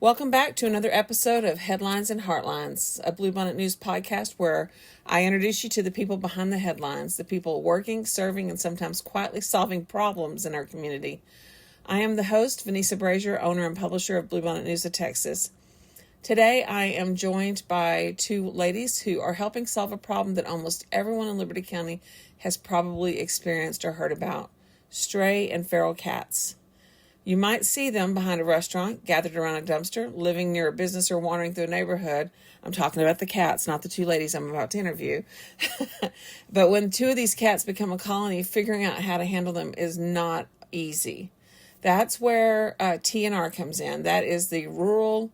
Welcome back to another episode of Headlines and Heartlines, a Bluebonnet News podcast where I introduce you to the people behind the headlines, the people working, serving, and sometimes quietly solving problems in our community. I am the host, Vanessa Brazier, owner and publisher of Bluebonnet News of Texas. Today, I am joined by two ladies who are helping solve a problem that almost everyone in Liberty County has probably experienced or heard about: stray and feral cats. You might see them behind a restaurant, gathered around a dumpster, living near a business, or wandering through a neighborhood. I'm talking about the cats, not the two ladies I'm about to interview. But when two of these cats become a colony, figuring out how to handle them is not easy. That's where TNR comes in. That is the Rural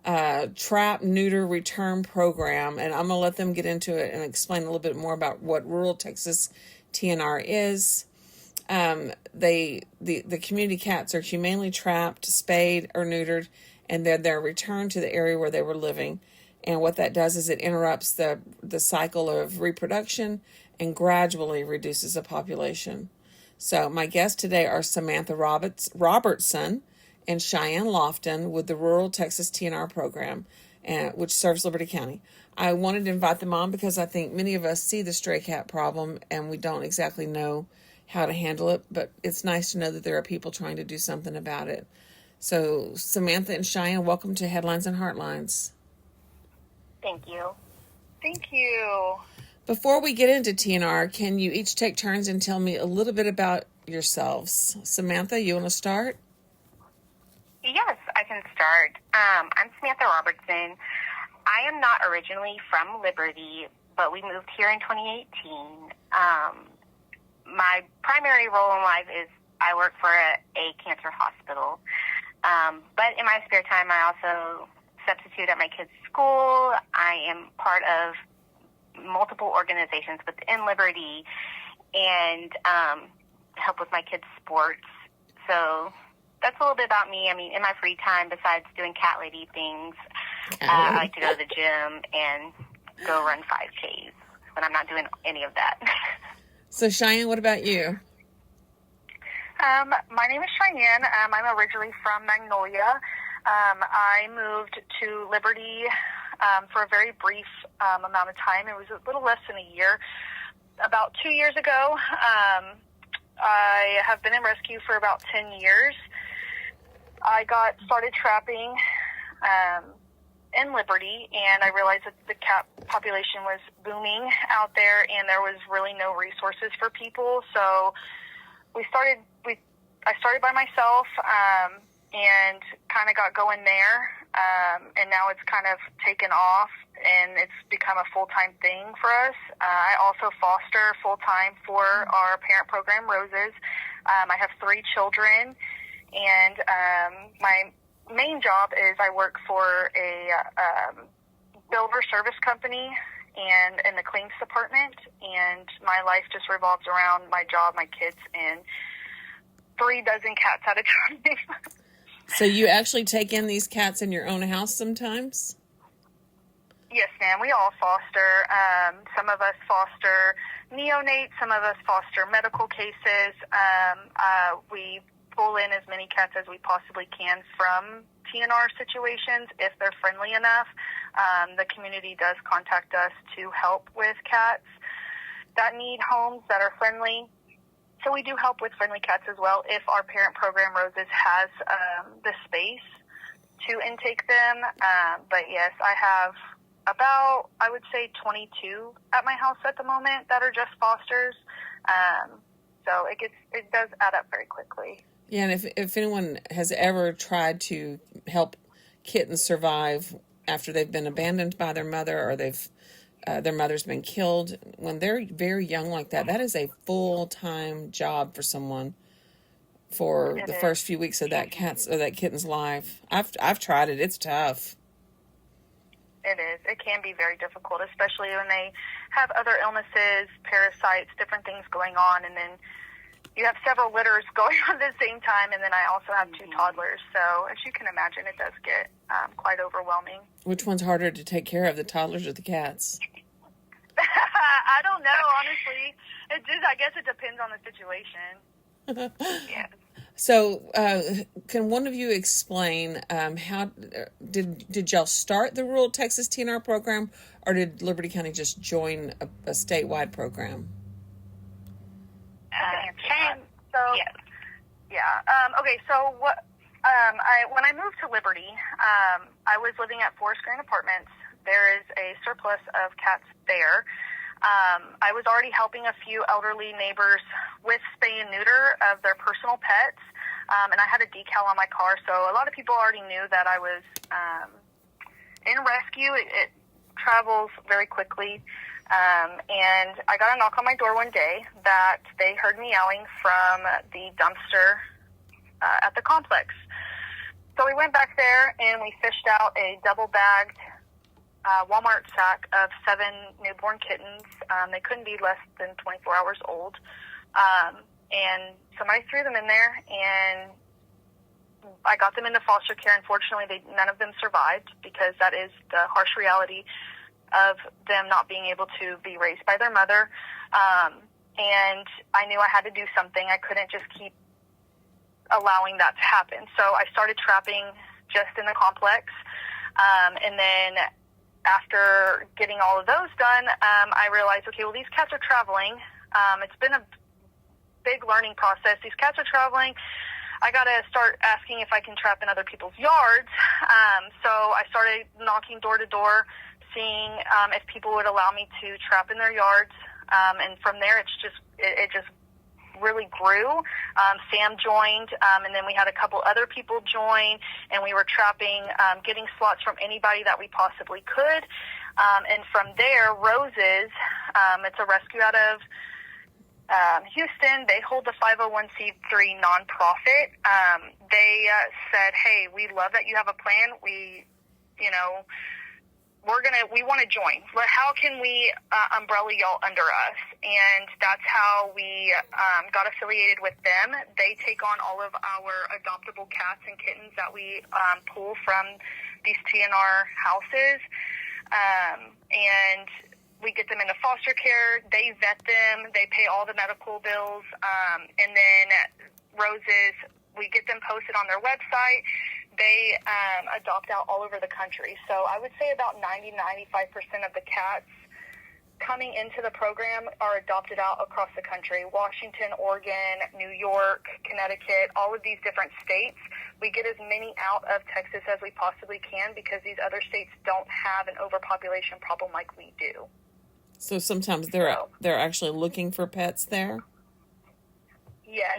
Trap, Neuter, Return program. And I'm going to let them get into it and explain a little bit more about what Rural Texas TNR is. The community cats are humanely trapped, spayed, or neutered, and they're returned to the area where they were living. And what that does is it interrupts the cycle of reproduction and gradually reduces the population. So my guests today are Samantha Robertson and Shyanne Loftin with the Rural Texas TNR program, which serves Liberty County. I wanted to invite them on because I think many of us see the stray cat problem and we don't exactly know how to handle it, but it's nice to know that there are people trying to do something about it. So Samantha and Shyanne, welcome to Headlines and Heartlines. Thank you. Thank you. Before we get into TNR, can you each take turns and tell me a little bit about yourselves? Samantha, you want to start? Yes, I can start. I'm Samantha Robertson. I am not originally from Liberty, but we moved here in 2018. My primary role in life is I work for a cancer hospital. But in my spare time, I also substitute at my kids' school. I am part of multiple organizations within Liberty and help with my kids' sports. So that's a little bit about me. I mean, in my free time, besides doing cat lady things, I like to go to the gym and go run 5Ks when I'm not doing any of that. So Shyanne, what about you? My name is Shyanne. I'm originally from Magnolia. I moved to Liberty for a very brief amount of time. It was a little less than a year. About 2 years ago, I have been in rescue for about 10 years. I started trapping in Liberty, and I realized that the cat population was booming out there, and there was really no resources for people. So I started by myself, and kind of got going there, and now it's kind of taken off, and it's become a full-time thing for us. I also foster full-time for our parent program, Roses. I have 3 children, and my main job is I work for a builder service company and in the claims department, and my life just revolves around my job, my kids, and 3 dozen cats at a time. So you actually take in these cats in your own house sometimes? Yes, ma'am. We all foster. Some of us foster neonates. Some of us foster medical cases. We pull in as many cats as we possibly can from TNR situations if they're friendly enough. The community does contact us to help with cats that need homes that are friendly. So we do help with friendly cats as well if our parent program, Roses, has the space to intake them. But yes, I have about, I would say, 22 at my house at the moment that are just fosters. So it does add up very quickly. Yeah, and if anyone has ever tried to help kittens survive after they've been abandoned by their mother or their mother's been killed, when they're very young like that, that is a full-time job for someone for the first few weeks of that kitten's life. I've tried it. It's tough. It is. It can be very difficult, especially when they have other illnesses, parasites, different things going on, and then you have several litters going on at the same time, and then I also have 2 toddlers. So as you can imagine, it does get quite overwhelming. Which one's harder to take care of, the toddlers or the cats? I don't know, honestly. I guess it depends on the situation. Yeah. So, can one of you explain how did y'all start the Rural Texas TNR program, or did Liberty County just join a statewide program? Shyanne, So, yes. yeah. Okay, so what? When I moved to Liberty, I was living at Forest Green Apartments. There is a surplus of cats there. I was already helping a few elderly neighbors with spay and neuter of their personal pets, and I had a decal on my car, so a lot of people already knew that I was in rescue. It travels very quickly, and I got a knock on my door one day that they heard meowing from the dumpster at the complex. So we went back there and we fished out a double-bagged Walmart sack of 7 newborn kittens. They couldn't be less than 24 hours old. And somebody threw them in there, and I got them into foster care. Unfortunately, none of them survived, because that is the harsh reality of them not being able to be raised by their mother. And I knew I had to do something. I couldn't just keep allowing that to happen. So I started trapping just in the complex. And then after getting all of those done, I realized, okay, well, these cats are traveling. It's been a big learning process. These cats are traveling. I got to start asking if I can trap in other people's yards. So I started knocking door to door, seeing if people would allow me to trap in their yards. And from there, it just really grew. Sam joined, and then we had a couple other people join, and we were trapping, getting slots from anybody that we possibly could. And from there, Roses, it's a rescue out of Houston. They hold the 501c3 nonprofit. They said, hey, we love that you have a plan. We want to join. How can we umbrella y'all under us? And that's how we got affiliated with them. They take on all of our adoptable cats and kittens that we pull from these TNR houses. And we get them into foster care. They vet them. They pay all the medical bills. And then Roses, we get them posted on their website. They adopt out all over the country. So I would say about 95% of the cats coming into the program are adopted out across the country. Washington, Oregon, New York, Connecticut, all of these different states. We get as many out of Texas as we possibly can, because these other states don't have an overpopulation problem like we do. So sometimes they're actually looking for pets there? Yes.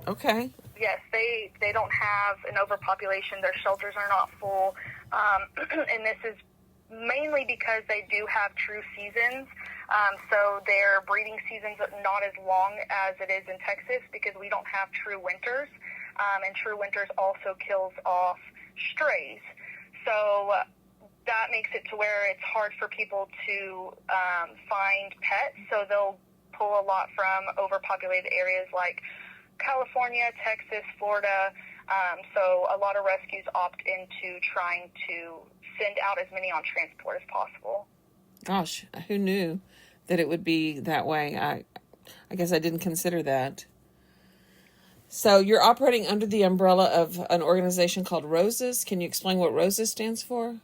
Okay. Yes, they don't have an overpopulation. Their shelters are not full. And this is mainly because they do have true seasons. So their breeding seasons are not as long as it is in Texas, because we don't have true winters. And true winters also kills off strays. So that makes it to where it's hard for people to find pets. So they'll pull a lot from overpopulated areas like California, Texas, Florida. So a lot of rescues opt into trying to send out as many on transport as possible. Gosh, who knew that it would be that way? I guess I didn't consider that. So you're operating under the umbrella of an organization called Roses. Can you explain what Roses stands for?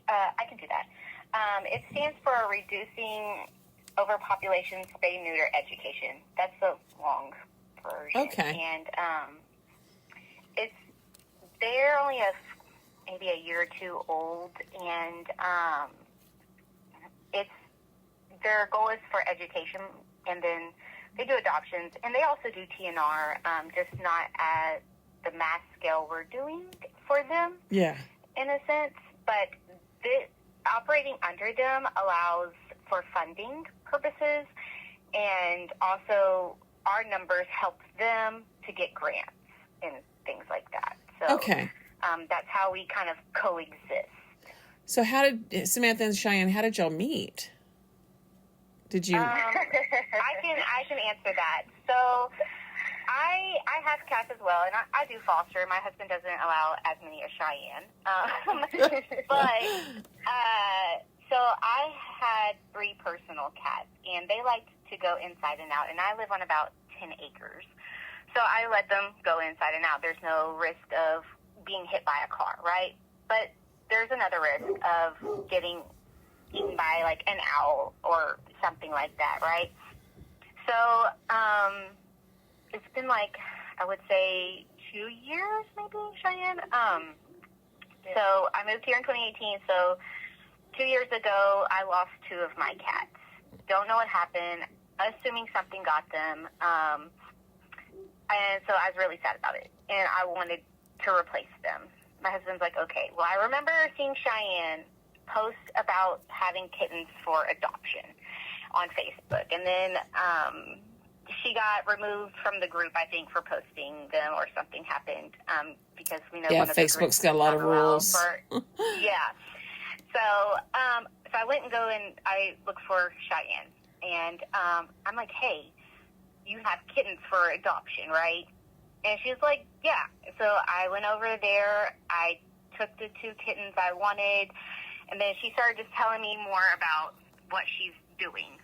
I can do that. It stands for Reducing Overpopulation Spay Neuter Education. That's the long version. Okay. And they're only maybe a year or two old, and their goal is for education, and then they do adoptions, and they also do TNR, just not at the mass scale we're doing for them. Yeah. In a sense, but operating under them allows for funding purposes, and also our numbers help them to get grants and things like that. So Okay. That's how we kind of coexist. So how did Samantha and Shyanne, how did y'all meet? Did you? I can answer that. So I have cats as well, and I do foster. My husband doesn't allow as many as Shyanne. So I had 3 personal cats, and they liked to to go inside and out, and I live on about 10 acres. So I let them go inside and out. There's no risk of being hit by a car, right? But there's another risk of getting eaten by, like, an owl or something like that, right? So it's been, like, I would say 2 years, maybe, Shyanne? So I moved here in 2018, so 2 years ago, I lost 2 of my cats. Don't know what happened, assuming something got them. And so I was really sad about it, and I wanted to replace them. My husband's like, okay. Well, I remember seeing Shyanne post about having kittens for adoption on Facebook, and then she got removed from the group, I think, for posting them, or something happened, because we know one of the Facebook's groups got a lot of rules. Yeah. So I went and go and I looked for Shyanne, and I'm like, hey, you have kittens for adoption, right? And she was like, yeah. So I went over there, I took the 2 kittens I wanted, and then she started just telling me more about what she's doing.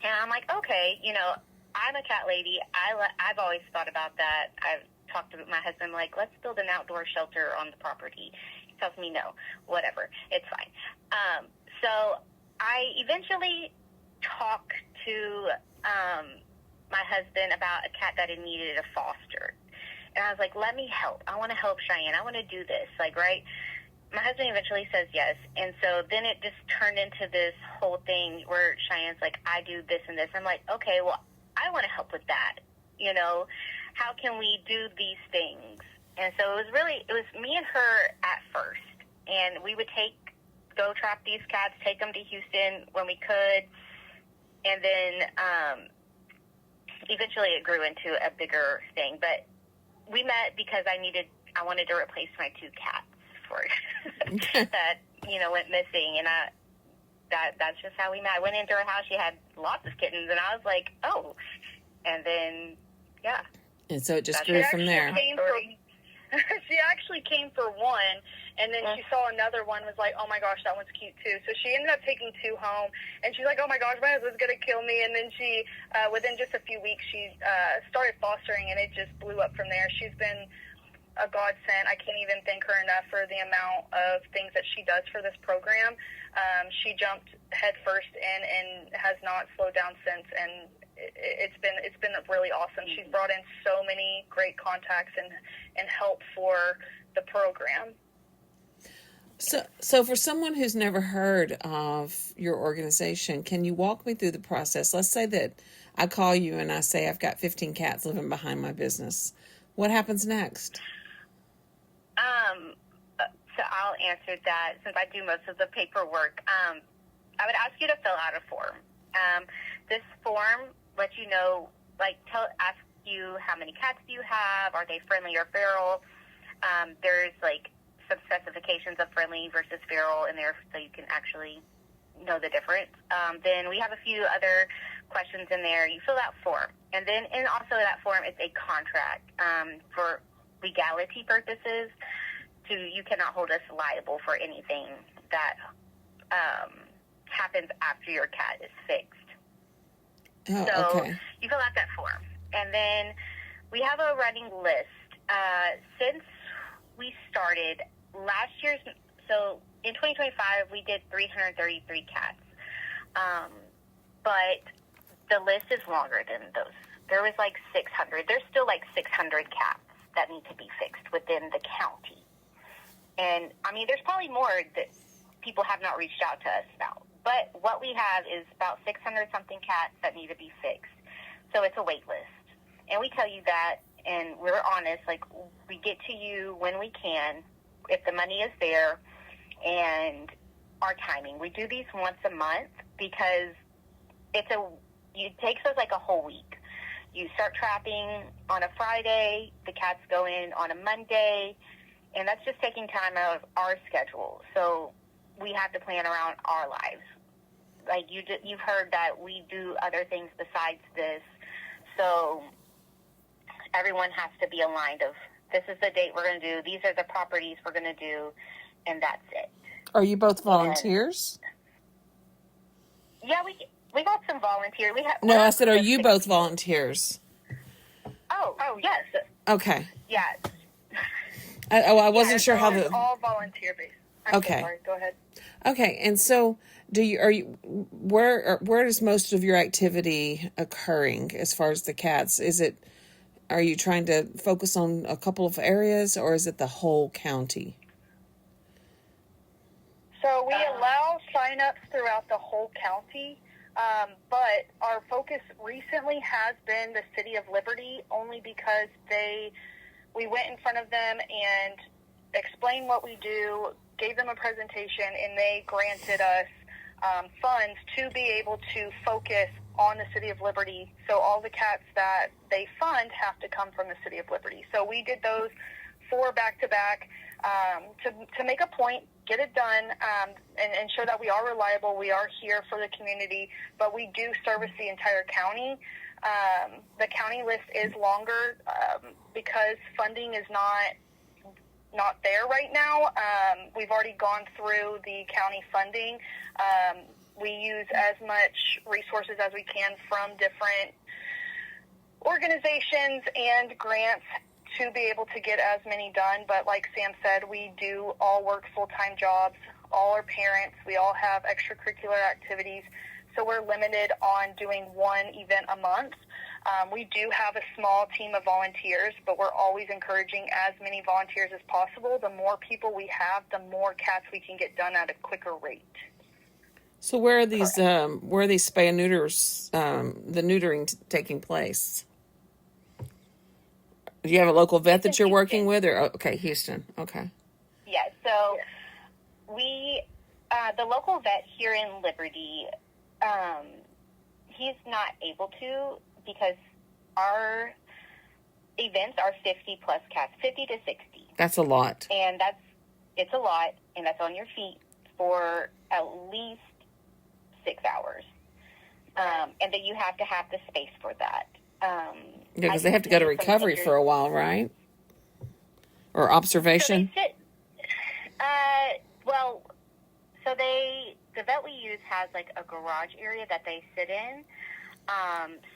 And I'm like, okay, you know, I'm a cat lady. I've always thought about that. I've talked to my husband, like, let's build an outdoor shelter on the property. He tells me no, whatever, it's fine. So I eventually talked to my husband about a cat that had needed a foster. And I was like, let me help. I want to help Shyanne. I want to do this, like, right? My husband eventually says yes. And so then it just turned into this whole thing where Cheyenne's like, I do this and this. I'm like, okay, well, I want to help with that. You know, how can we do these things? And so it was me and her at first. And we would go trap these cats, take them to Houston when we could. And then eventually it grew into a bigger thing. But we met because I wanted to replace my 2 cats that, you know, went missing. And that's just how we met. I went into her house. She had lots of kittens. And I was like, oh. And then, yeah. And so it just grew from there. She actually came for one, and then she saw another one, was like, oh my gosh, that one's cute too. So she ended up taking 2 home, and she's like, oh my gosh, my husband's going to kill me. And then she, within just a few weeks, she started fostering, and it just blew up from there. She's been a godsend. I can't even thank her enough for the amount of things that she does for this program. She jumped headfirst in and has not slowed down since, and it's been really awesome. She's brought in so many great contacts and help for the program. So for someone who's never heard of your organization, can you walk me through the process? Let's say that I call you and I say I've got 15 cats living behind my business. What happens next? So I'll answer that since I do most of the paperwork. I would ask you to fill out a form. This form lets you know, like, ask you how many cats do you have, are they friendly or feral. There's, like, some specifications of friendly versus feral in there so you can actually know the difference. Then we have a few other questions in there. You fill out form. And then also that form is a contract for legality purposes. You cannot hold us liable for anything that happens after your cat is fixed. Oh, so okay. You fill out that form. And then we have a running list. Since we started last year's, so in 2025, we did 333 cats. But the list is longer than those. There was like 600. There's still like 600 cats that need to be fixed within the county. And, I mean, there's probably more that people have not reached out to us about. But what we have is about 600-something cats that need to be fixed. So it's a wait list. And we tell you that, and we're honest. Like, we get to you when we can, if the money is there, and our timing. We do these once a month because it takes us like a whole week. You start trapping on a Friday, the cats go in on a Monday, and that's just taking time out of our schedule. So we have to plan around our lives. Like you've heard that we do other things besides this. So everyone has to be aligned of, this is the date we're going to do, these are the properties we're going to do, and that's it. Are you both volunteers? Yeah, We got some volunteers. No, I said, are you both volunteers? Oh, yes. Okay. Yes. I wasn't sure how it's the... all volunteer based. Okay. So sorry. Go ahead. Okay, and so where is most of your activity occurring as far as the cats? Are you trying to focus on a couple of areas, or is it the whole county? So we allow sign-ups throughout the whole county, but our focus recently has been the City of Liberty, only because we went in front of them and explained what we do, gave them a presentation, and they granted us funds to be able to focus on the City of Liberty. So all the cats that they fund have to come from the City of Liberty. So we did those 4 back-to-back to make a point, get it done, and show that we are reliable, we are here for the community, but we do service the entire county. The county list is longer because funding is not there right now. We've already gone through the county funding. We use as much resources as we can from different organizations and grants to be able to get as many done. But like Sam said, we do all work full-time jobs, all are parents, we all have extracurricular activities, so we're limited on doing 1 event a month. We do have a small team of volunteers, but we're always encouraging as many volunteers as possible. The more people we have, the more cats we can get done at a quicker rate. So where are these spay and neuters, the neutering taking place? Do you have a local vet that you're working with, or okay, Houston? Okay. Yeah. So we, the local vet here in Liberty, he's not able to because our events are 50 plus cats, 50 to 60. That's a lot. And it's a lot, and that's on your feet for at least 6 hours. And then you have to have the space for that. Yeah, because they have to go to recovery for a while, right? Or observation? So they sit, the vet we use has like a garage area that they sit in.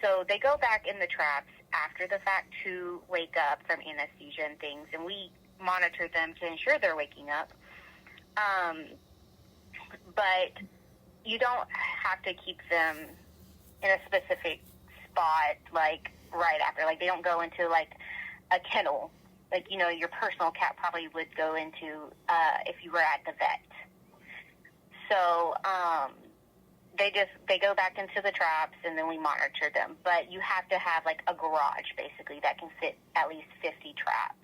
So they go back in the traps after the fact to wake up from anesthesia and things, and we monitor them to ensure they're waking up. But you don't have to keep them in a specific spot, like right after. Like they don't go into like a kennel, like, you know, your personal cat probably would go into if you were at the vet. So they go back into the traps, and then we monitor them. But you have to have like a garage basically that can fit at least 50 traps.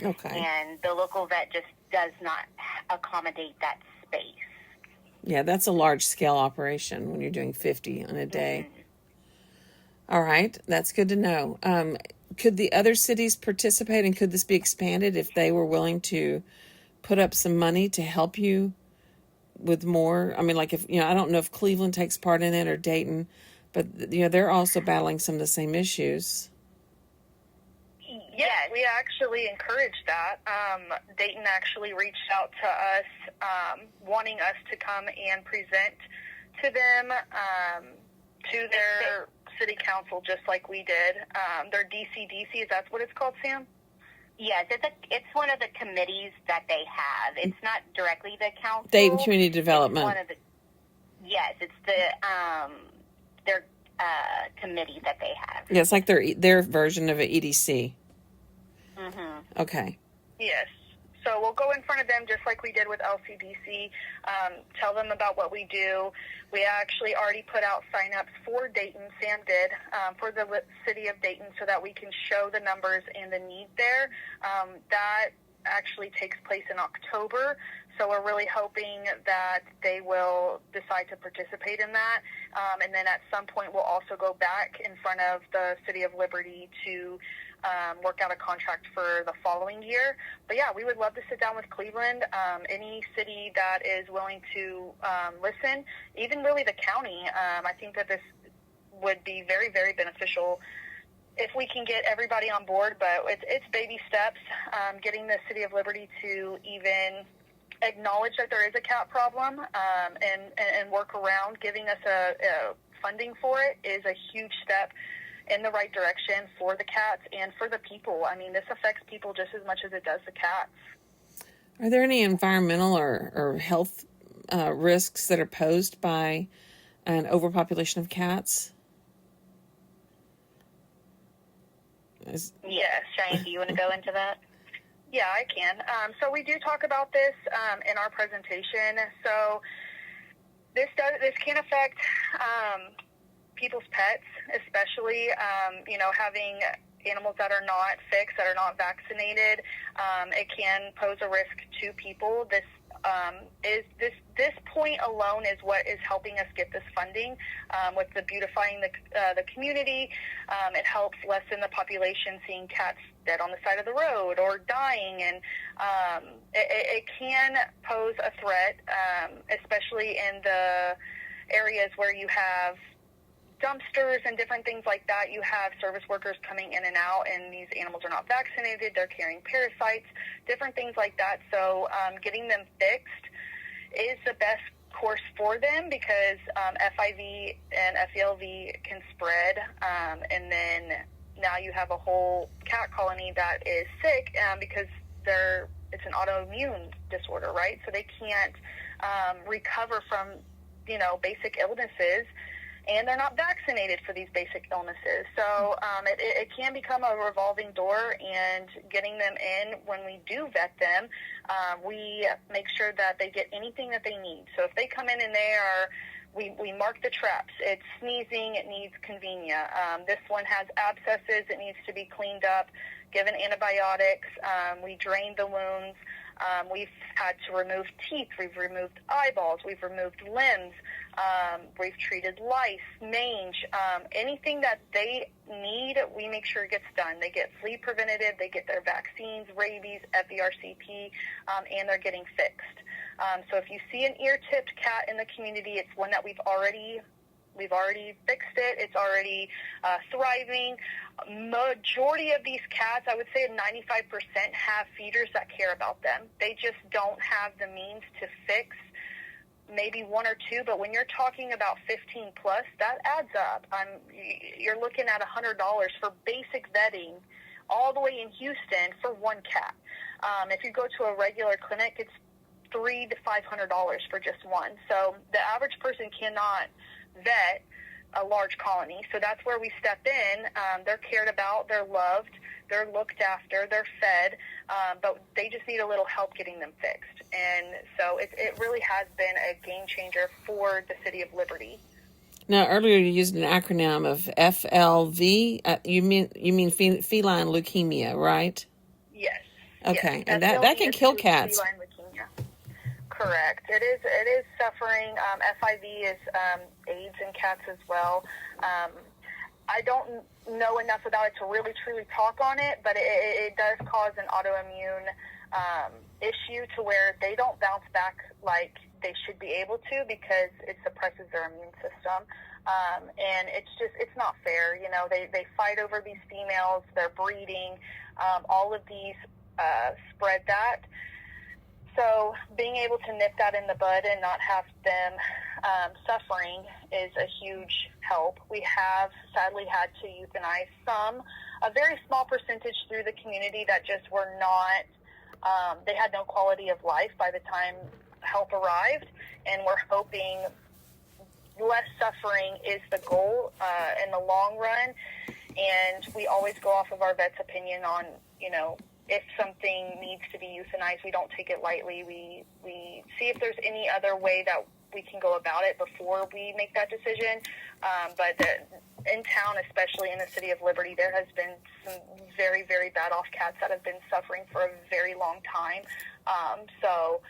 Okay. And the local vet just does not accommodate that space. Yeah, that's a large scale operation when you're doing 50 on a day. Mm-hmm. All right, that's good to know. Could the other cities participate, and could this be expanded if they were willing to put up some money to help you with more? I mean, like if, you know, I don't know if Cleveland takes part in it or Dayton, but, you know, they're also battling some of the same issues. Yeah, we actually encouraged that. Dayton actually reached out to us, wanting us to come and present to them, to their city council, just like we did. Their DCDC, is that what it's called, Sam? Yes, it's one of the committees that they have. It's not directly the council. Dayton Community Development. Yes, it's their committee that they have. Yeah, it's like their version of an EDC. Mm-hmm. Okay. Yes. So we'll go in front of them just like we did with LCDC, tell them about what we do. We actually already put out sign-ups for Dayton, Sam did, for the city of Dayton, so that we can show the numbers and the need there. That actually takes place in October, so we're really hoping that they will decide to participate in that. And then at some point we'll also go back in front of the City of Liberty to work out a contract for the following year. But yeah, we would love to sit down with Cleveland, any city that is willing to listen, even really the county. I think that this would be very, very beneficial if we can get everybody on board, but it's baby steps, getting the City of Liberty to even acknowledge that there is a cat problem, and work around giving us a funding for it is a huge step in the right direction for the cats and for the people. I mean, this affects people just as much as it does the cats. Are there any environmental or health risks that are posed by an overpopulation of cats? Yes, Shyanne, do you want to go into that? Yeah, I can. So we do talk about this in our presentation. So this can affect people's pets, especially having animals that are not fixed, that are not vaccinated. It can pose a risk to people. This point alone is what is helping us get this funding with the beautifying the community. It helps lessen the population seeing cats dead on the side of the road or dying, and it can pose a threat, especially in the areas where you have dumpsters and different things like that. You have service workers coming in and out, and these animals are not vaccinated. They're carrying parasites, different things like that. So getting them fixed is the best course for them, because FIV and FELV can spread, and then now you have a whole cat colony that is sick because it's an autoimmune disorder, right? So they can't recover from basic illnesses, and they're not vaccinated for these basic illnesses. So it can become a revolving door, and getting them in, when we do vet them, we make sure that they get anything that they need. So if they come in and we mark the traps. It's sneezing, it needs convenia. This one has abscesses, it needs to be cleaned up, given antibiotics. We drain the wounds. We've had to remove teeth. We've removed eyeballs. We've removed limbs. We've treated lice, mange, anything that they need, we make sure it gets done. They get flea preventative, they get their vaccines, rabies, FERCP, and they're getting fixed. So if you see an ear-tipped cat in the community, it's one that we've already fixed it. It's already thriving. Majority of these cats, I would say 95%, have feeders that care about them. They just don't have the means to fix maybe one or two, but when you're talking about 15 plus, that adds up. You're looking at $100 for basic vetting all the way in Houston for one cat. If you go to a regular clinic, it's $300 to $500 for just one. So the average person cannot vet a large colony. So that's where we step in. They're cared about, they're loved, they're looked after, they're fed, but they just need a little help getting them fixed. And so it really has been a game changer for the city of Liberty. Now, earlier you used an acronym of FLV. You mean feline leukemia, right? Yes. Okay, yes. and that can kill cats. Feline leukemia. Correct. It is suffering. FIV is AIDS in cats as well. I don't know enough about it to really truly talk on it, but it does cause an autoimmune issue to where they don't bounce back like they should be able to, because it suppresses their immune system. And it's not fair. They fight over these females, they're breeding, all of these spread that. So being able to nip that in the bud and not have them suffering is a huge help. We have sadly had to euthanize a very small percentage through the community that just were not, they had no quality of life by the time help arrived, and we're hoping less suffering is the goal in the long run. And we always go off of our vet's opinion on, if something needs to be euthanized, we don't take it lightly. We see if there's any other way that we can go about it before we make that decision. But in town, especially in the city of Liberty, there has been some very, very bad off cats that have been suffering for a very long time. So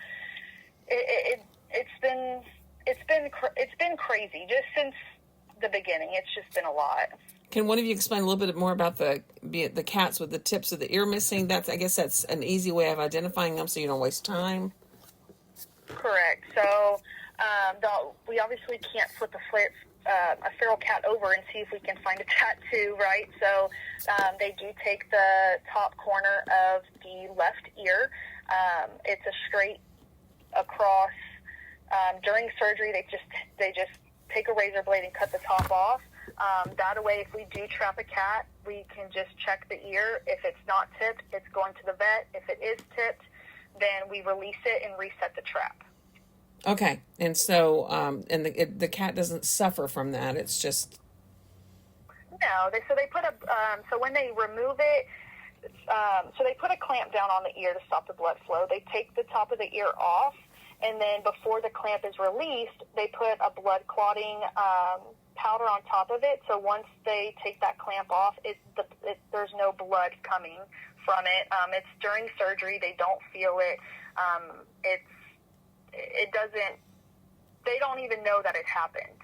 it's been crazy just since the beginning. It's just been a lot. Can one of you explain a little bit more about the cats with the tips of the ear missing? I guess that's an easy way of identifying them, so you don't waste time. Correct. So we obviously can't flip a feral cat over and see if we can find a tattoo, right? So they do take the top corner of the left ear. It's a straight across. During surgery, they just take a razor blade and cut the top off. That way, if we do trap a cat, we can just check the ear. If it's not tipped, it's going to the vet. If it is tipped, then we release it and reset the trap. Okay, and so and the cat doesn't suffer from that. It's just no. So they put so when they remove it, so they put a clamp down on the ear to stop the blood flow. They take the top of the ear off, and then before the clamp is released, they put a blood clotting powder on top of it. So once they take that clamp off, there's no blood coming from it. It's during surgery. They don't feel it. It doesn't. They don't even know that it happened,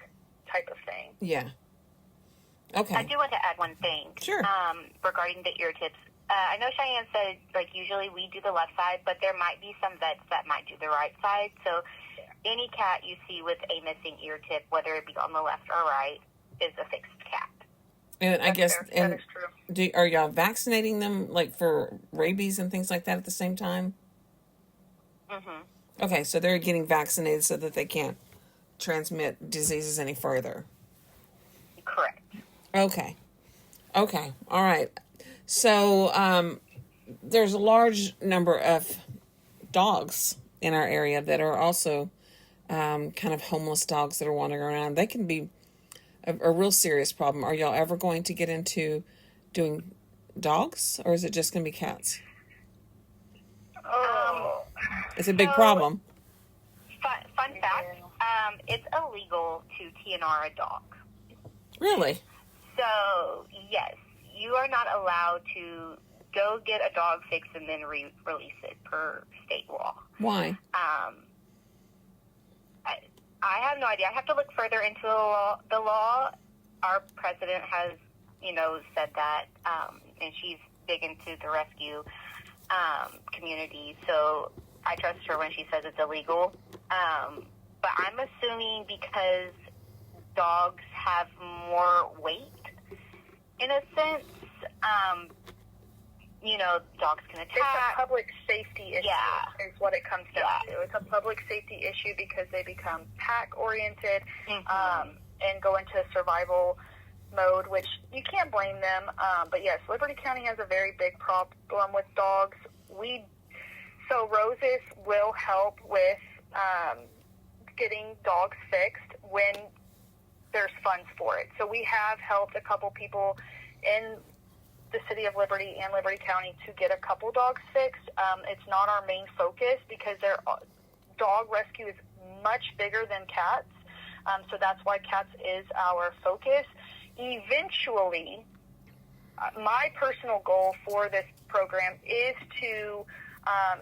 type of thing. Yeah. Okay. I do want to add one thing. Sure. Regarding the ear tips. I know Shyanne said, like, usually we do the left side, but there might be some vets that might do the right side. So any cat you see with a missing ear tip, whether it be on the left or right, is a fixed cat. And I guess, fair. and that is true. are y'all vaccinating them, like, for rabies and things like that at the same time? Mm-hmm. Okay, so they're getting vaccinated so that they can't transmit diseases any further. Correct. Okay. All right. So there's a large number of dogs in our area that are also kind of homeless dogs that are wandering around. They can be a real serious problem. Are y'all ever going to get into doing dogs, or is it just going to be cats? It's a big problem. Fun fact, it's illegal to TNR a dog. Really? So, yes, you are not allowed to go get a dog fix and then release it per state law. Why? I have no idea. I have to look further into the law. Our president has, said that, and she's big into the rescue community. So I trust her when she says it's illegal. But I'm assuming because dogs have more weight, in a sense, dogs can attack. It's a public safety issue, is what it comes down to. It's a public safety issue because they become pack-oriented and go into survival mode, which you can't blame them. But yes, Liberty County has a very big problem with dogs. So Roses will help with getting dogs fixed when there's funds for it. So we have helped a couple people in the city of Liberty and Liberty County to get a couple dogs fixed. It's not our main focus because dog rescue is much bigger than cats. So that's why cats is our focus. Eventually, my personal goal for this program is to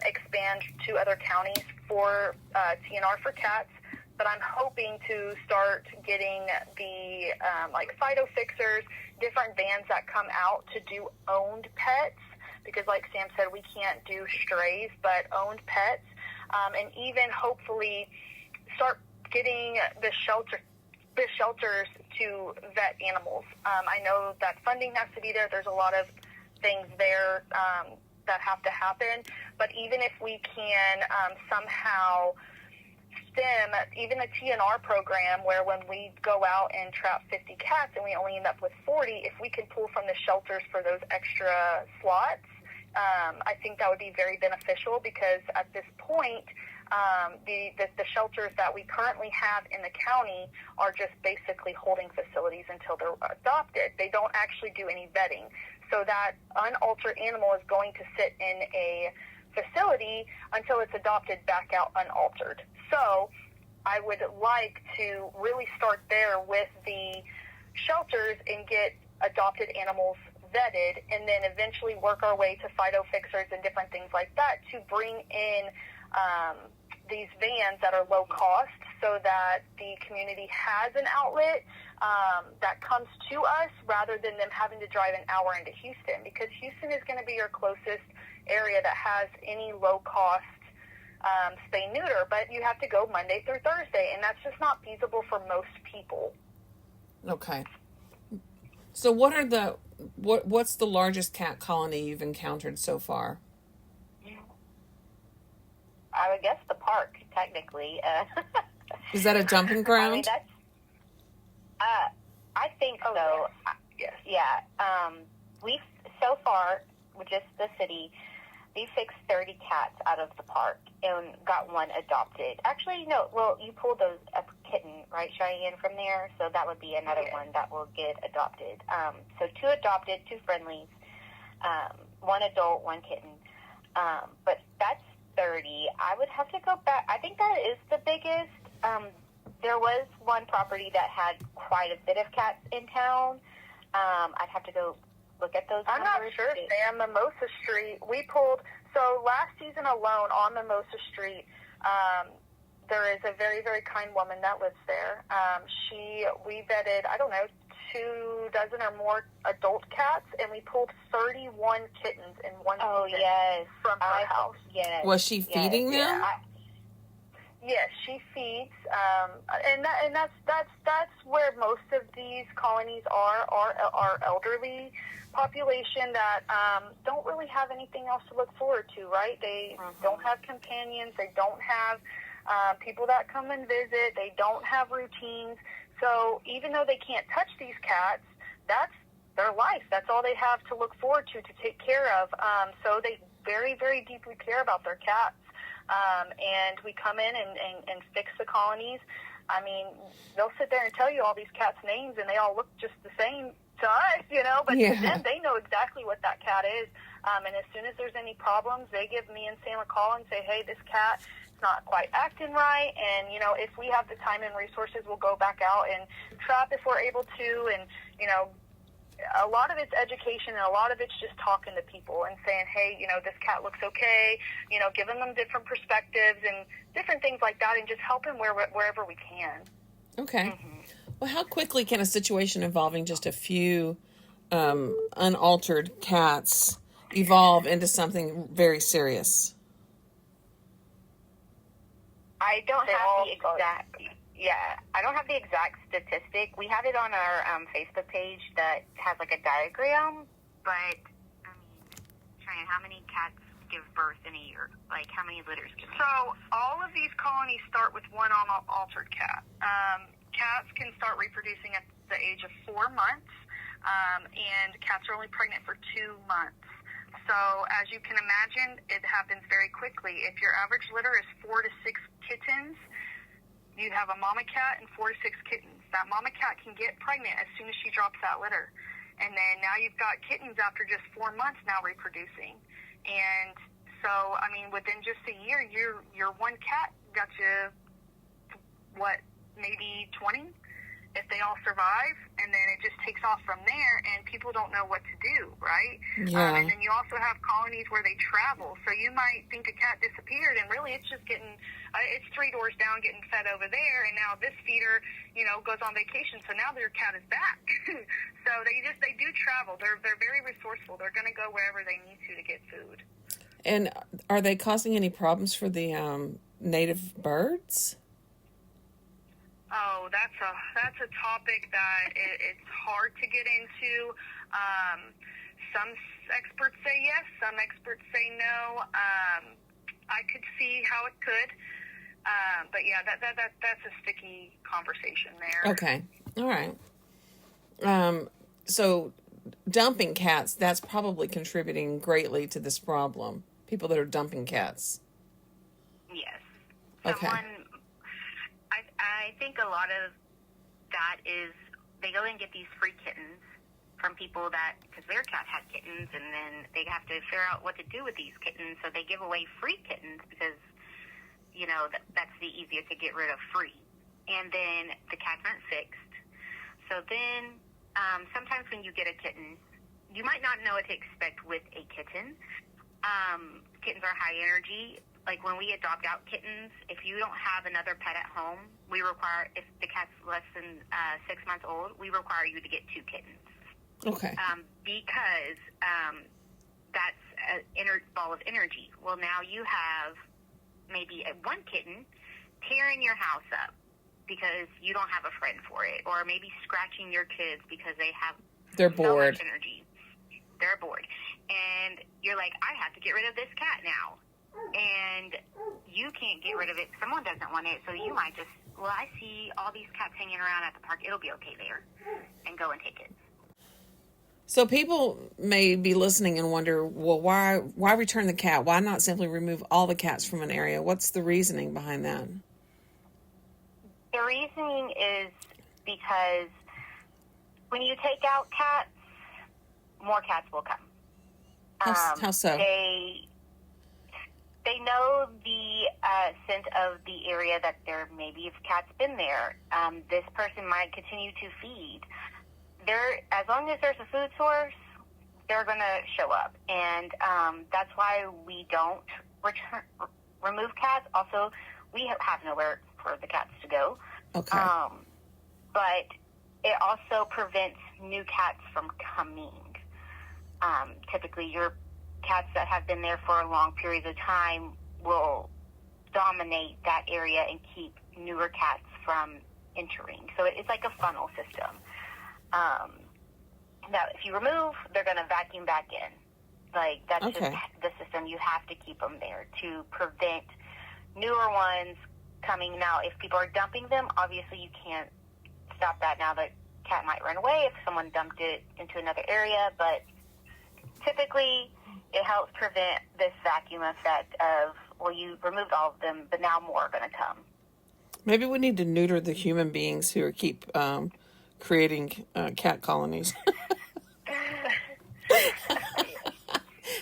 expand to other counties for TNR for cats. But I'm hoping to start getting the Fido fixers, different vans that come out to do owned pets, because like Sam said, we can't do strays, but owned pets, and even hopefully start getting the shelters to vet animals. I know that funding has to be there. There's a lot of things there that have to happen, but even if we can somehow even a TNR program where when we go out and trap 50 cats and we only end up with 40, if we can pull from the shelters for those extra slots, I think that would be very beneficial because at this point, the shelters that we currently have in the county are just basically holding facilities until they're adopted. They don't actually do any vetting. So that unaltered animal is going to sit in a facility until it's adopted back out unaltered. So I would like to really start there with the shelters and get adopted animals vetted, and then eventually work our way to Fido fixers and different things like that to bring in these vans that are low cost so that the community has an outlet that comes to us rather than them having to drive an hour into Houston, because Houston is going to be your closest area that has any low-cost spay-neuter, but you have to go Monday through Thursday, and that's just not feasible for most people. Okay. So what's the largest cat colony you've encountered so far? I would guess the park, technically. Is that a dumping ground? I mean, I think Oh, so. yes. Yeah. We've, so far, with just the city, we fixed 30 cats out of the park and got one adopted. Actually, no, well, you pulled a kitten, right, Shyanne, from there? So that would be another one that will get adopted. So 2 adopted, 2 friendlies, 1 adult, 1 kitten. But that's 30. I would have to go back. I think that is the biggest. There was one property that had quite a bit of cats in town. I'd have to go look at those I'm not numbers. sure, Sam. Mimosa Street, we pulled, so last season alone on Mimosa Street, there is a very, very kind woman that lives there. We vetted, I don't know, 2 dozen or more adult cats, and we pulled 31 kittens in one season yes. from her house. Yes. Was she feeding them? Yes, she feeds, and that's where most of these colonies are elderly population that don't really have anything else to look forward to, right? They don't have companions, they don't have people that come and visit, they don't have routines. So even though they can't touch these cats, that's their life. That's all they have to look forward to take care of. So they very, very deeply care about their cats. And we come in and fix the colonies. I mean, they'll sit there and tell you all these cats' names, and they all look just the same to us, but to them, they know exactly what that cat is. And as soon as there's any problems, they give me and Sam a call and say, hey, this cat is not quite acting right. And, if we have the time and resources, we'll go back out and trap if we're able to. And, a lot of it's education, and a lot of it's just talking to people and saying, hey, this cat looks okay, giving them different perspectives and different things like that, and just helping wherever we can. Okay. Well, how quickly can a situation involving just a few unaltered cats evolve into something very serious? I don't have the exact... Yeah, I don't have the exact statistic. We have it on our Facebook page that has like a diagram, but Shyanne, how many cats give birth in a year? Like, how many litters can they? So all of these colonies start with one unaltered cat. Cats can start reproducing at the age of 4 months, and cats are only pregnant for 2 months. So as you can imagine, it happens very quickly. If your average litter is 4 to 6 kittens, you have a mama cat and 4 to 6 kittens. That mama cat can get pregnant as soon as she drops that litter. And then now you've got kittens after just 4 months now reproducing. And so, within just a year, your one cat got you, maybe 20? If they all survive, and then it just takes off from there, and people don't know what to do, right? Yeah. And then you also have colonies where they travel, so you might think a cat disappeared, and really it's just it's 3 doors down getting fed over there, and now this feeder, goes on vacation, so now their cat is back. So they do travel. They're very resourceful. They're going to go wherever they need to get food. And are they causing any problems for the native birds? Oh, that's a topic that it's hard to get into. Some experts say yes, some experts say no. I could see how it could, but yeah, that's a sticky conversation there. Okay, all right. So dumping cats, that's probably contributing greatly to this problem. People that are dumping cats. Yes. Okay. I think a lot of that is they go and get these free kittens from people because their cat had kittens, and then they have to figure out what to do with these kittens, so they give away free kittens because, that's the easiest to get rid of free. And then the cats aren't fixed. So then sometimes when you get a kitten, you might not know what to expect with a kitten. Kittens are high energy. Like when we adopt out kittens, if you don't have another pet at home, we require, if the cat's less than 6 months old, we require you to get 2 kittens. Okay. Because that's an ball of energy. Well, now you have maybe one kitten tearing your house up because you don't have a friend for it, or maybe scratching your kids because they're so bored. much energy. They're bored. And you're like, I have to get rid of this cat now. And you can't get rid of it. Someone doesn't want it, so you might just well, I see all these cats hanging around at the park. It'll be okay there, and go and take it. So people may be listening and wonder, well, why return the cat? Why not simply remove all the cats from an area? What's the reasoning behind that? The reasoning is because when you take out cats, more cats will come. How so? They know the scent of the area that there maybe if cats been there. This person might continue to feed. As long as there's a food source, they're going to show up, and that's why we don't remove cats. Also, we have nowhere for the cats to go. Okay. But it also prevents new cats from coming. Typically, your cats that have been there for a long period of time will dominate that area and keep newer cats from entering. So it's like a funnel system. Now, if you remove, they're going to vacuum back in. Like, that's just the system. You have to keep them there to prevent newer ones coming. Now, if people are dumping them, obviously you can't stop that. Now, the cat might run away if someone dumped it into another area, but typically it helps prevent this vacuum effect of, well, you removed all of them, but now more are going to come. Maybe we need to neuter the human beings who keep creating cat colonies.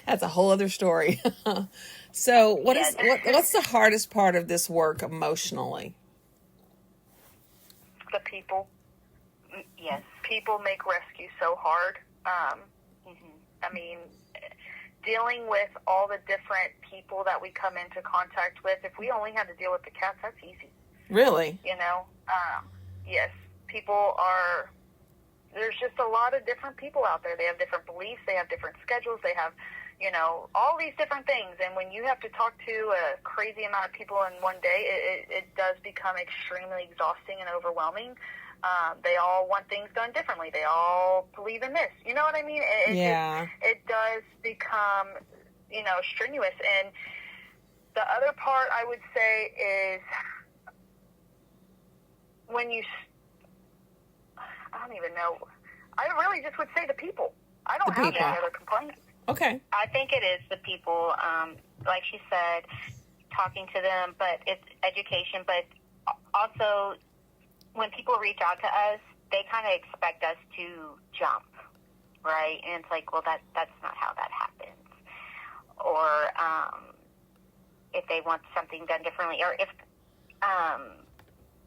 That's a whole other story. So what's the hardest part of this work emotionally? The people. Yes. People make rescue so hard. I mean, dealing with all the different people that we come into contact with, if we only had to deal with the cats, that's easy. Really? You know? Yes. People there's just a lot of different people out there. They have different beliefs. They have different schedules. They have, all these different things. And when you have to talk to a crazy amount of people in one day, it does become extremely exhausting and overwhelming. They all want things done differently. They all believe in this. You know what I mean? It does become, strenuous. And the other part I would say is when I don't even know. I really just would say the people. I don't have any other complaints. Okay. I think it is the people, like she said, talking to them, but it's education. But also, when people reach out to us, they kind of expect us to jump, right? And it's like, well, that's not how that happens. Or if they want something done differently, or if,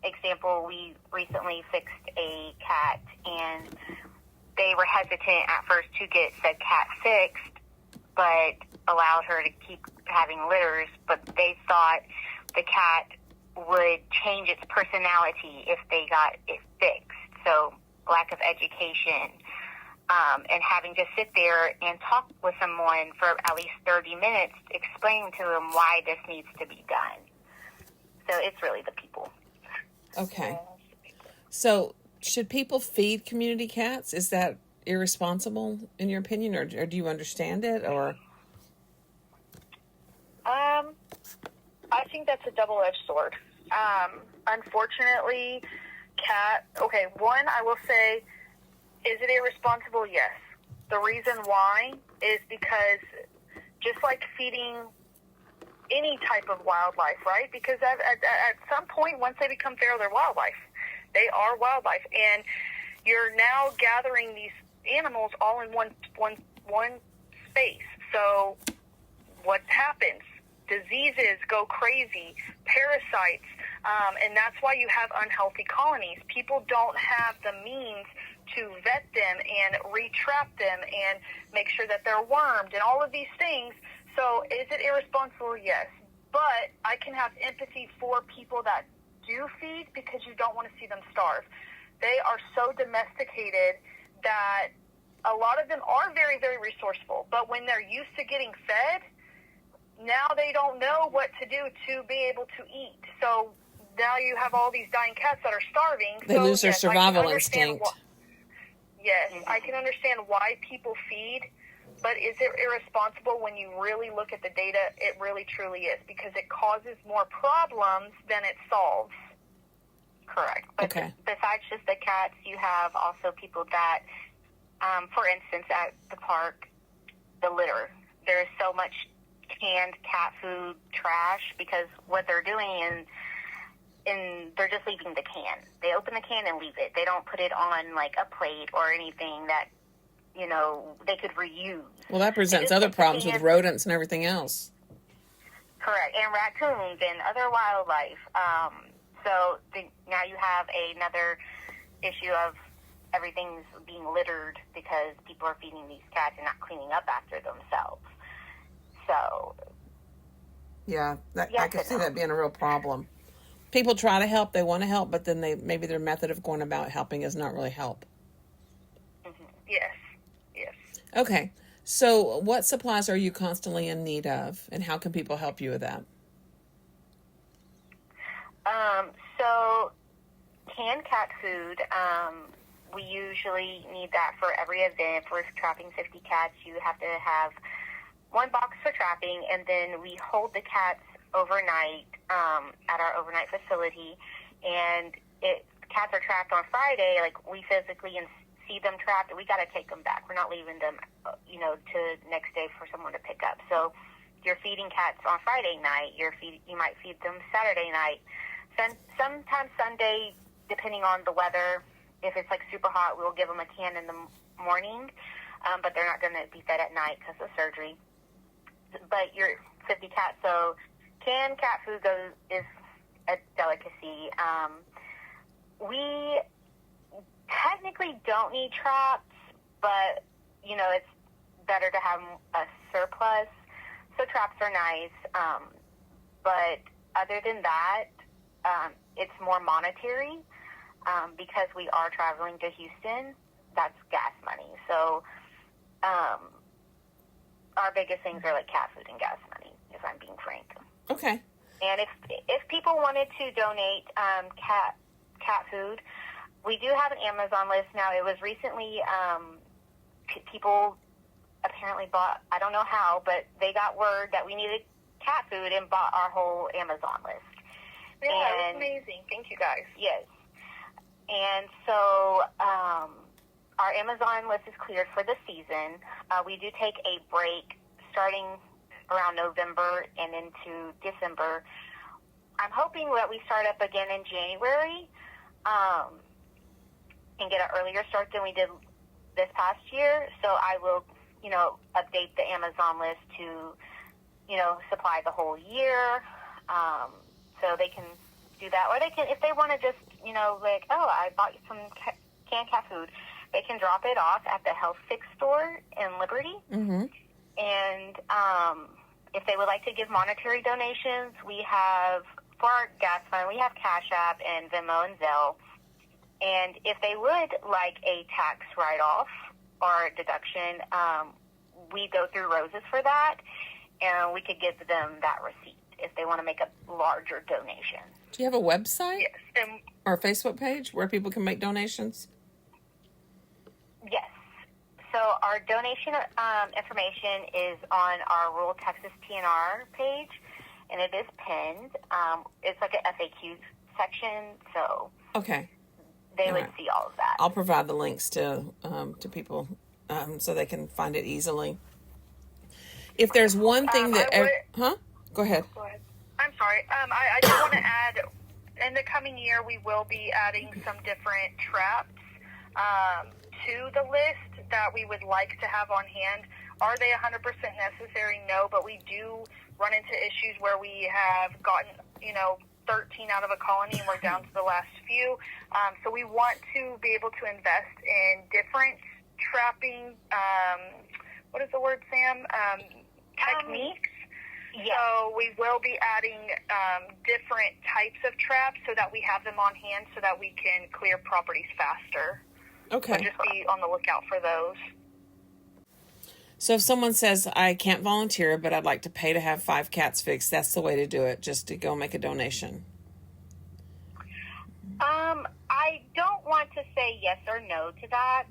example, we recently fixed a cat, and they were hesitant at first to get said cat fixed, but allowed her to keep having litters, but they thought the cat would change its personality if they got it fixed. So lack of education, and having to sit there and talk with someone for at least 30 minutes, explaining to them why this needs to be done. So it's really the people. Okay. So should people feed community cats? Is that irresponsible in your opinion, or do you understand it, or? I think that's a double-edged sword. Unfortunately, one, I will say, is it irresponsible? Yes. The reason why is because just like feeding any type of wildlife, right? Because at some point, once they become feral, they're wildlife. They are wildlife. And you're now gathering these animals all in one space. So what happens? Diseases go crazy, parasites, and that's why you have unhealthy colonies. People don't have the means to vet them and retrap them and make sure that they're wormed and all of these things. So is it irresponsible? Yes. But I can have empathy for people that do feed because you don't want to see them starve. They are so domesticated that a lot of them are very, very resourceful. But when they're used to getting fed, now they don't know what to do to be able to eat. So now you have all these dying cats that are starving. They lose their survival instinct. I can understand why people feed, but is it irresponsible when you really look at the data? It really truly is, because it causes more problems than it solves. Correct. But Okay. besides just the cats, you have also people that, for instance, at the park, the litter. There's so much canned cat food trash because what they're doing is they're just leaving the can. They open the can and leave it. They don't put it on like a plate or anything that, they could reuse. Well, that presents other problems with rodents and everything else. Correct. And raccoons and other wildlife. Now you have another issue of everything's being littered because people are feeding these cats and not cleaning up after themselves. So, yeah, yes, I could see that being a real problem. People try to help, they want to help, but then maybe their method of going about helping is not really help. Mm-hmm. Yes. Okay, so what supplies are you constantly in need of, and how can people help you with that? So canned cat food, we usually need that for every event. If we're trapping 50 cats, you have to have one box for trapping, and then we hold the cats overnight at our overnight facility. And cats are trapped on Friday, like we physically see them trapped, we got to take them back. We're not leaving them, to next day for someone to pick up. So you're feeding cats on Friday night. You might feed them Saturday night. Sometimes Sunday, depending on the weather. If it's like super hot, we'll give them a can in the morning, but they're not going to be fed at night because of surgery. But you're 50 cats, so canned cat food is a delicacy. We technically don't need traps, but, it's better to have a surplus. So traps are nice. But other than that, it's more monetary because we are traveling to Houston. That's gas money. So our biggest things are like cat food and gas money, if I'm being frank. Okay. And if people wanted to donate cat food, we do have an Amazon list now. It was recently people apparently bought, I don't know how, but they got word that we needed cat food and bought our whole Amazon list. Yeah, it was amazing. Thank you, guys. Yes. And so our Amazon list is cleared for the season. We do take a break starting around November and into December. I'm hoping that we start up again in January and get an earlier start than we did this past year. So I will, update the Amazon list to, supply the whole year. So they can do that. Or they can, if they want to just, like, oh, I bought you some canned cat food, they can drop it off at the Health Fix store in Liberty. Mm-hmm. And if they would like to give monetary donations, we have, for our gas fund, we have Cash App and Venmo and Zelle. And if they would like a tax write-off or deduction, we go through Roses for that, and we could give them that receipt if they want to make a larger donation. Do you have a website? Yes. Or a Facebook page where people can make donations? Yes. So our donation information is on our Rural Texas TNR page, and it is pinned. It's like an FAQ section, so okay. They would see all of that. I'll provide the links to people so they can find it easily. If there's one thing that... Go ahead. Go ahead. I'm sorry. I just want to add, in the coming year, we will be adding some different traps to the list that we would like to have on hand. Are they 100% necessary? No, but we do run into issues where we have gotten, 13 out of a colony and we're down to the last few. So we want to be able to invest in different trapping, what is the word, Sam? Techniques. Yes. So we will be adding different types of traps so that we have them on hand so that we can clear properties faster. Okay. So just be on the lookout for those. So if someone says, I can't volunteer, but I'd like to pay to have 5 cats fixed, that's the way to do it, just to go make a donation. I don't want to say yes or no to that,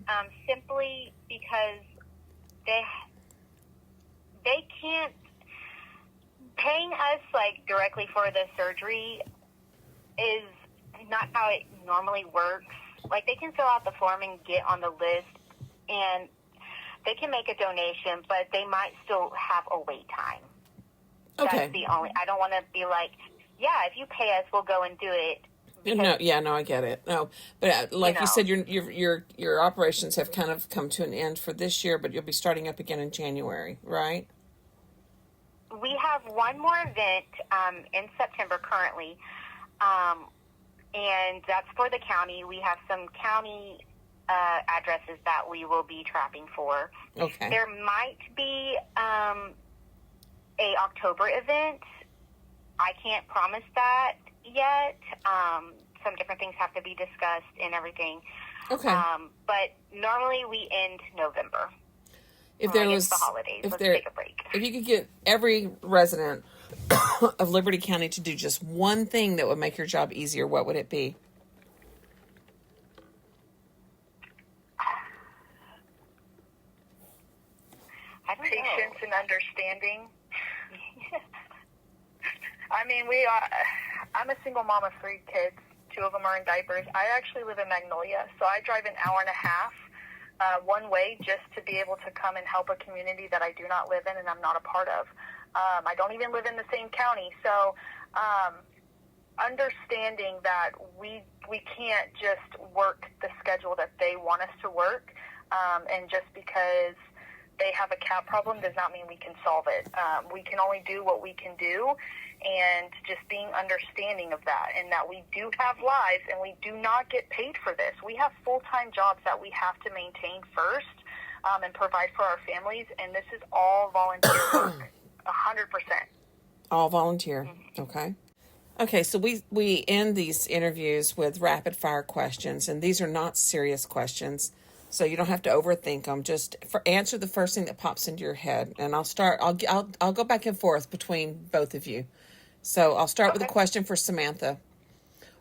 simply because they can't, paying us like directly for the surgery is not how it normally works. Like, they can fill out the form and get on the list, and they can make a donation, but they might still have a wait time. Okay. That's the only, I don't want to be like, yeah, if you pay us, we'll go and do it. No, I get it. No, but like you said, your operations have kind of come to an end for this year, but you'll be starting up again in January, right? We have one more event in September currently, and that's for the county. We have some county addresses that we will be trapping for. Okay. There might be a October event. I can't promise that yet. Some different things have to be discussed and everything. Okay. But normally we end November. If there was the holidays, let's take a break. If you could get every resident of Liberty County to do just one thing that would make your job easier, what would it be? Patience and understanding. I mean, I'm a single mom of 3 kids. 2 of them are in diapers. I actually live in Magnolia, so I drive an hour and a half one way just to be able to come and help a community that I do not live in and I'm not a part of. I don't even live in the same county. So understanding that we can't just work the schedule that they want us to work, and just because they have a cat problem does not mean we can solve it. We can only do what we can do, and just being understanding of that, and that we do have lives and we do not get paid for this. We have full-time jobs that we have to maintain first, and provide for our families, and this is all volunteer work, 100%. All volunteer. Okay. Okay, so we end these interviews with rapid fire questions, and these are not serious questions, so you don't have to overthink them. Just answer the first thing that pops into your head, and I'll go back and forth between both of you. So I'll start with a question for Samantha.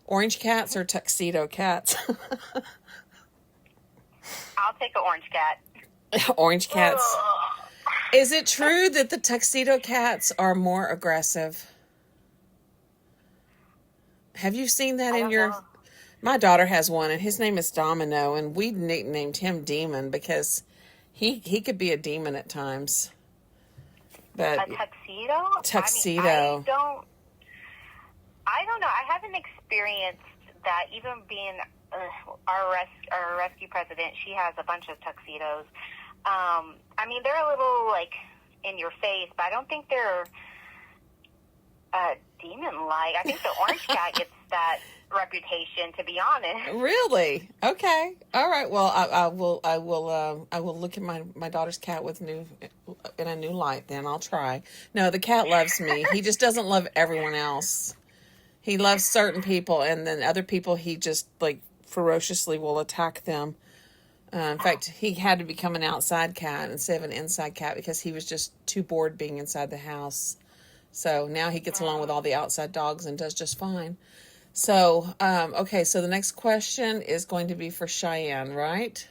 Orange cats or tuxedo cats? I'll take an orange cat. Orange cats. Is it true that the tuxedo cats are more aggressive? Have you seen that in your... know. My daughter has one, and his name is Domino, and we nicknamed him Demon because he could be a demon at times. But a tuxedo? Tuxedo. I mean, I don't know. I haven't experienced that. Even being our rescue president, she has a bunch of tuxedos. I mean, they're a little, like, in your face, but I don't think they're demon-like. I think the orange cat gets that reputation, to be honest. Really? Okay. All right. Well, I will look at my daughter's cat in a new light. Then I'll try. No, the cat loves me. He just doesn't love everyone else. He loves certain people, and then other people he just like ferociously will attack them. In fact, he had to become an outside cat instead of an inside cat because he was just too bored being inside the house. So now he gets along with all the outside dogs and does just fine. So, okay, so the next question is going to be for Shyanne, right?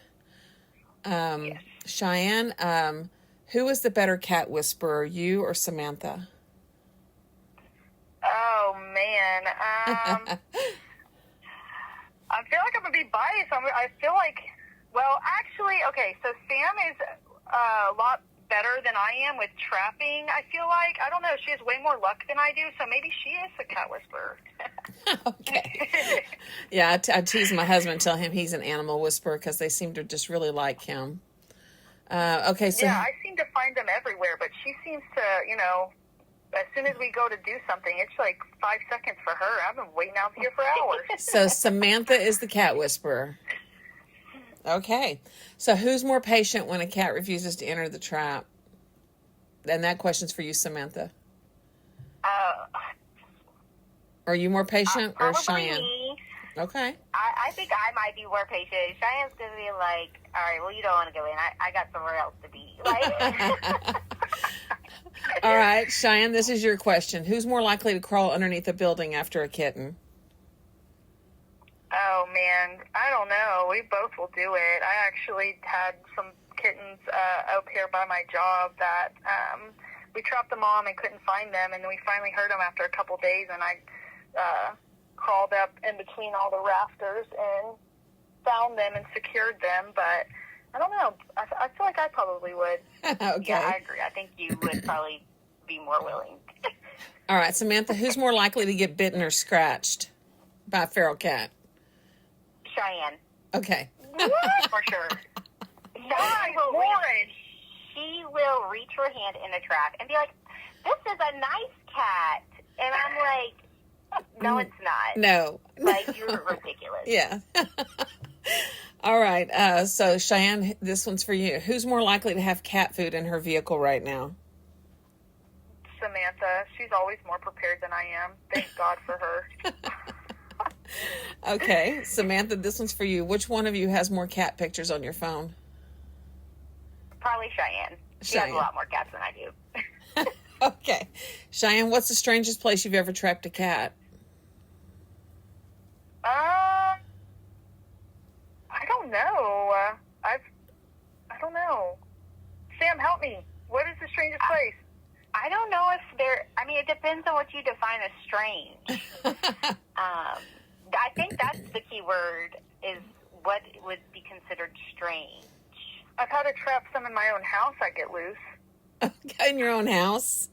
Yes. Shyanne, who is the better cat whisperer, you or Samantha? Oh, man. I feel like I'm going to be biased. I feel like, well, actually, okay, so Sam is a lot better than I am with trapping, I feel like. I don't know, she has way more luck than I do, so maybe she is a cat whisperer. Okay. Yeah, I tease my husband, tell him he's an animal whisperer because they seem to just really like him. Okay, so... Yeah, I seem to find them everywhere, but she seems to, as soon as we go to do something, it's like 5 seconds for her. I've been waiting out here for hours. So Samantha is the cat whisperer. Okay. So who's more patient when a cat refuses to enter the trap? And that question's for you, Samantha. Are you more patient or Shyanne? Me. Okay. I think I might be more patient. Cheyenne's going to be like, all right, well, you don't want to go in. I got somewhere else to be. Like... All right, Shyanne, this is your question. Who's more likely to crawl underneath a building after a kitten? Oh, man. I don't know. We both will do it. I actually had some kittens up here by my job that we trapped the mom and couldn't find them, and then we finally heard them after a couple days, and I crawled up in between all the rafters and found them and secured them, but I don't know. I feel like I probably would. Okay. Yeah, I agree. I think you would probably be more willing. All right, Samantha, who's more likely to get bitten or scratched by a feral cat? Cheyenne. Okay. What? For sure. She will reach her hand in a trap and be like, "This is a nice cat." And I'm like, "No, it's not. No. Like, you're ridiculous." Yeah. All right. So, Shyanne, this one's for you. Who's more likely to have cat food in her vehicle right now? Samantha. She's always more prepared than I am. Thank God for her. Okay. Samantha, this one's for you. Which one of you has more cat pictures on your phone? Probably Cheyenne. She has a lot more cats than I do. Okay. Shyanne, what's the strangest place you've ever trapped a cat? I don't know. I don't know. Sam, help me. What is the strangest place? I don't know if it depends on what you define as strange. I think that's the key word, is what would be considered strange. I've had to trap some in my own house. I get loose. Okay, in your own house?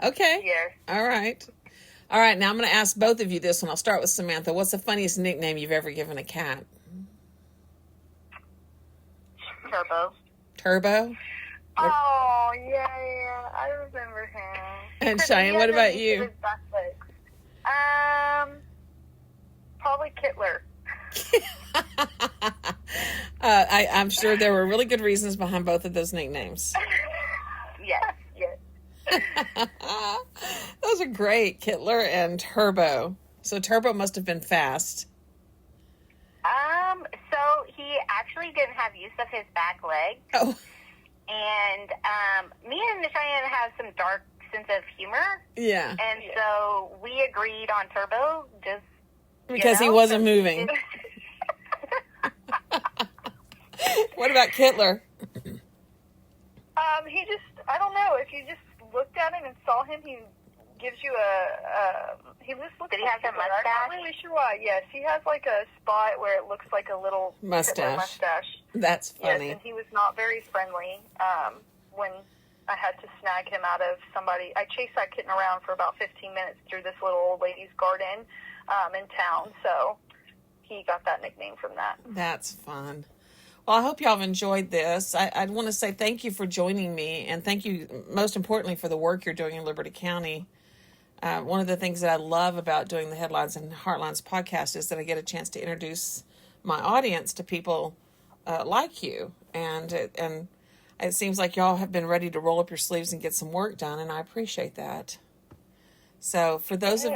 Okay. Yes. All right. All right, now I'm going to ask both of you this one. I'll start with Samantha. What's the funniest nickname you've ever given a cat? Turbo. Turbo? Oh, yeah. I remember him. And Cheyenne, what about you? Probably Kittler. I'm sure there were really good reasons behind both of those nicknames. Yes. Those are great, Kittler and Turbo. So Turbo must have been fast. So he actually didn't have use of his back leg. Oh. And me and Cheyenne have some dark sense of humor. Yeah. And so we agreed on Turbo just because he wasn't moving. What about Kittler? He just, I don't know, if you just looked at him and saw him, he gives you he just looks. Did he have a mustache? I'm not really sure why. Yes, he has like a spot where it looks like a little mustache. That's funny. Yes, and he was not very friendly when I had to snag him out of somebody. I chased that kitten around for about 15 minutes through this little old lady's garden in town, so he got that nickname from that. That's fun. Well, I hope y'all have enjoyed this. I'd want to say thank you for joining me, and thank you, most importantly, for the work you're doing in Liberty County. One of the things that I love about doing the Headlines and Heartlines podcast is that I get a chance to introduce my audience to people like you, and it seems like y'all have been ready to roll up your sleeves and get some work done, and I appreciate that. So for those of,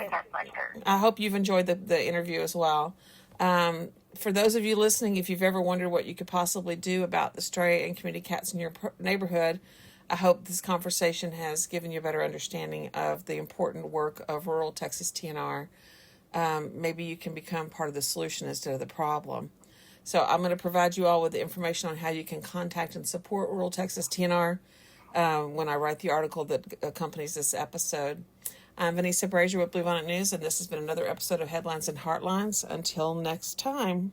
I hope you've enjoyed the interview as well. For those of you listening, if you've ever wondered what you could possibly do about the stray and community cats in your neighborhood, I hope this conversation has given you a better understanding of the important work of Rural Texas TNR. Maybe you can become part of the solution instead of the problem. So I'm going to provide you all with the information on how you can contact and support Rural Texas TNR when I write the article that accompanies this episode. I'm Vanessa Brazier with Bluebonnet News, and this has been another episode of Headlines and Heartlines. Until next time.